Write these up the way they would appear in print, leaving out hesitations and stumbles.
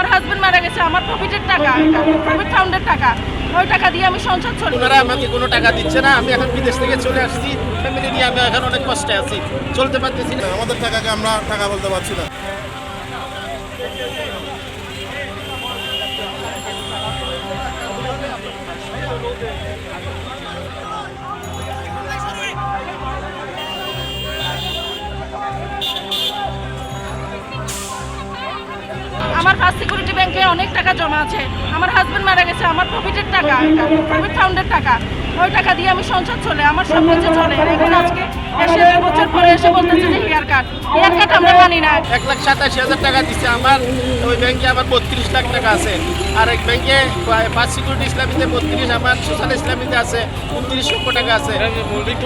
আমার হাজবেন্ড মারা গেছে, আমার প্রফিটের টাকা, প্রফিট ফান্ডের টাকা, ওই টাকা দিয়ে আমি সংসার চলি। ওনারা আমাকে কোনো টাকা দিচ্ছে না। আমি এখন বিদেশ থেকে চলে আসছি, ফ্যামিলি নিয়ে আমি এখন অনেক কষ্টে আছি, চলতে পারতেছি না। আমাদের টাকাকে আমরা টাকা বলতে পারছি না। আমার ফার্স্ট সিকিউরিটি ব্যাংকে অনেক টাকা জমা আছে, আমার হাজবেন্ড মারা গেছে, আমার প্রফিটের টাকা, প্রফিট ফান্ডের টাকা, ওই টাকা দিয়ে আমি সংসার চলে, আমার সব কিছু চলে। এখন আজকে এসে 2 বছর পরে এসে বলতেছে যে হেয়ার কাট আমরা মানি না। 1,87,000 টাকা দিচ্ছে আমার ওই ব্যাংকে, আমার 32 লাখ টাকা আছে। আর এক ব্যাংকে ফার্স্ট সিকিউরিটি ইসলামীতে 32, আমার সোশ্যাল ইসলামীতে আছে 29 লক্ষ টাকা আছে।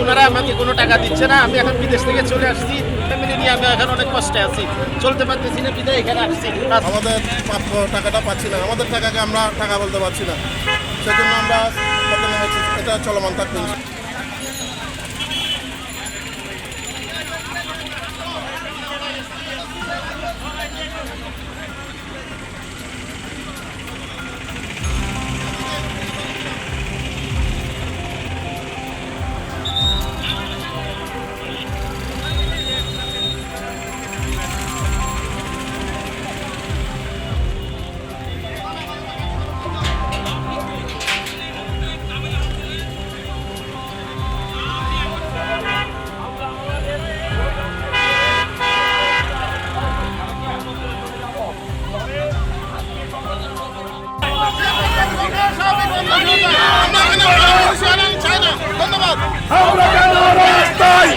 ওনারা আমাকে কোনো টাকা দিচ্ছে না। আমি এখন বিদেশ থেকে চলে আসছি, ফ্যামিলি নিয়ে আমি এখন অনেক কষ্টে আছি, চলতে পারতেছি না, বিদায় এখানে আসছি। আমাদের প্রাপ্য টাকাটা পাচ্ছি না, আমাদের টাকাকে আমরা টাকা বলতে পারছি না। সেজন্য আমরা এটা চলমান থাকবে। আমরা কেন রাস্তায়